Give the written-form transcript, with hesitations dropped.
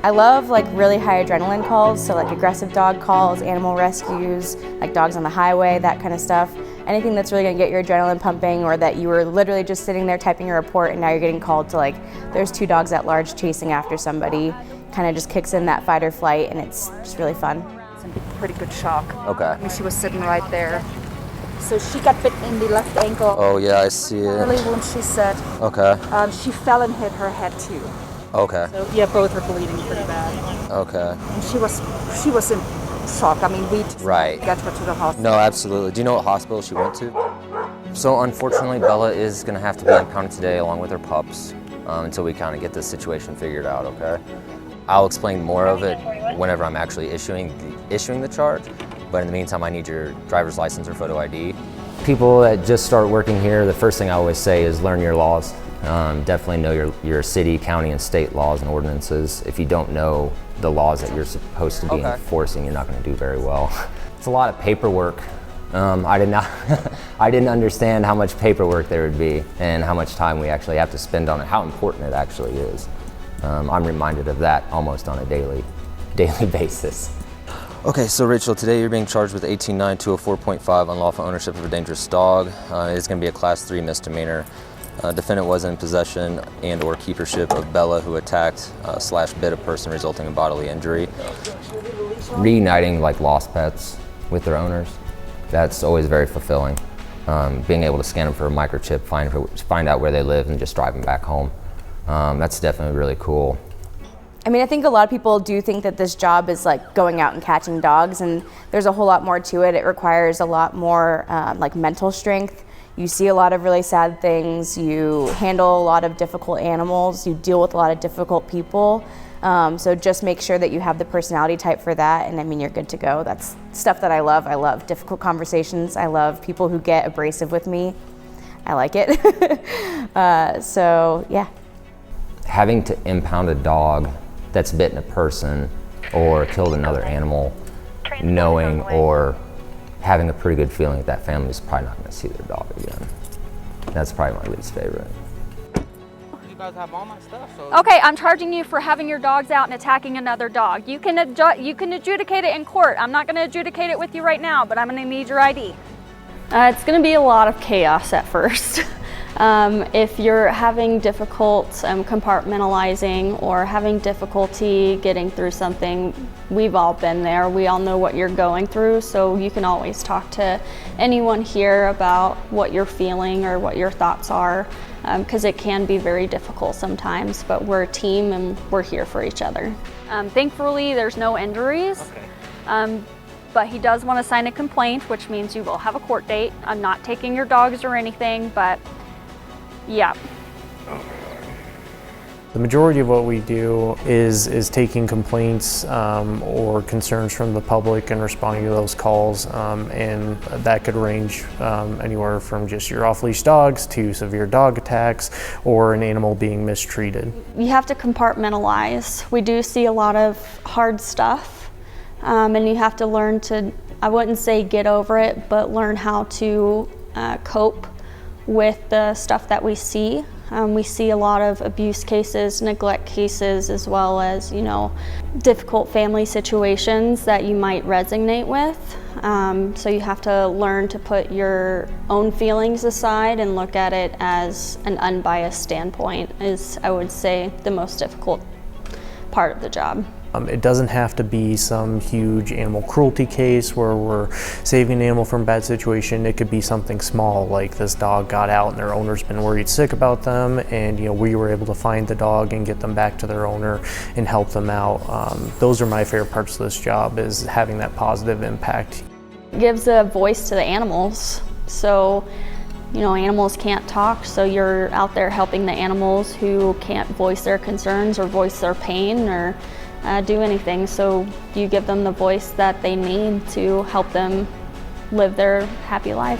I love like really high adrenaline calls, so like aggressive dog calls, animal rescues, like dogs on the highway, that kind of stuff. Anything that's really gonna get your adrenaline pumping, or that you were literally just sitting there typing a report and now you're getting called to like, there's 2 dogs at large chasing after somebody, kind of just kicks in that fight or flight, and it's just really fun. It's a pretty good shock. Okay. I mean, she was sitting right there. So she got bitten in the left ankle. Oh yeah, I see it. Early wound, she said. Okay. She fell and hit her head too. Okay. So yeah, both are bleeding pretty bad. Okay. And she was in shock. I mean, we just Right. got her to the hospital. No, absolutely. Do you know what hospital she went to? So unfortunately, Bella is going to have to be impounded today along with her pups until we kind of get this situation figured out, okay? I'll explain more of it whenever I'm actually issuing the charge, but in the meantime, I need your driver's license or photo ID. People that just start working here, the first thing I always say is learn your laws. Definitely know your city, county, and state laws and ordinances. If you don't know the laws that you're supposed to be enforcing, you're not going to do very well. It's a lot of paperwork. I didn't understand how much paperwork there would be and how much time we actually have to spend on it, how important it actually is. I'm reminded of that almost on a daily basis. Okay, so Rachel, today you're being charged with 18-9-204.5 unlawful ownership of a dangerous dog. It's going to be a Class 3 misdemeanor. Defendant was in possession and or keepership of Bella, who attacked / bit a person, resulting in bodily injury. Reuniting like lost pets with their owners, that's always very fulfilling. Being able to scan them for a microchip, find out where they live, and just drive them back home. That's definitely really cool. I mean, I think a lot of people do think that this job is like going out and catching dogs, and there's a whole lot more to it. It requires a lot more like mental strength. You see a lot of really sad things, you handle a lot of difficult animals, you deal with a lot of difficult people. So just make sure that you have the personality type for that, and I mean, you're good to go. That's stuff that I love. I love difficult conversations. I love people who get abrasive with me. I like it. So yeah. Having to impound a dog that's bitten a person or killed another animal, knowing or having a pretty good feeling that family is probably not going to see their dog again. That's probably my least favorite. You guys have all my stuff, so... Okay, I'm charging you for having your dogs out and attacking another dog. You can adjudicate it in court. I'm not going to adjudicate it with you right now, but I'm going to need your ID. It's going to be a lot of chaos at first. If you're having difficult compartmentalizing or having difficulty getting through something, we've all been there. We all know what you're going through, so you can always talk to anyone here about what you're feeling or what your thoughts are, because it can be very difficult sometimes, but we're a team and we're here for each other. Thankfully, there's no injuries. Okay. But he does want to sign a complaint, which means you will have a court date. I'm not taking your dogs or anything, but yeah. The majority of what we do is taking complaints or concerns from the public and responding to those calls, and that could range anywhere from just your off-leash dogs to severe dog attacks or an animal being mistreated. You have to compartmentalize. We do see a lot of hard stuff, and you have to learn to, I wouldn't say get over it, but learn how to cope with the stuff that we see. We see a lot of abuse cases, neglect cases, as well as, difficult family situations that you might resonate with. So you have to learn to put your own feelings aside and look at it as an unbiased standpoint is, I would say, the most difficult part of the job. It doesn't have to be some huge animal cruelty case where we're saving an animal from a bad situation. It could be something small, like this dog got out and their owner's been worried sick about them, and we were able to find the dog and get them back to their owner and help them out. Those are my favorite parts of this job, is having that positive impact. It gives a voice to the animals. So, animals can't talk, so you're out there helping the animals who can't voice their concerns or voice their pain or do anything, so you give them the voice that they need to help them live their happy life.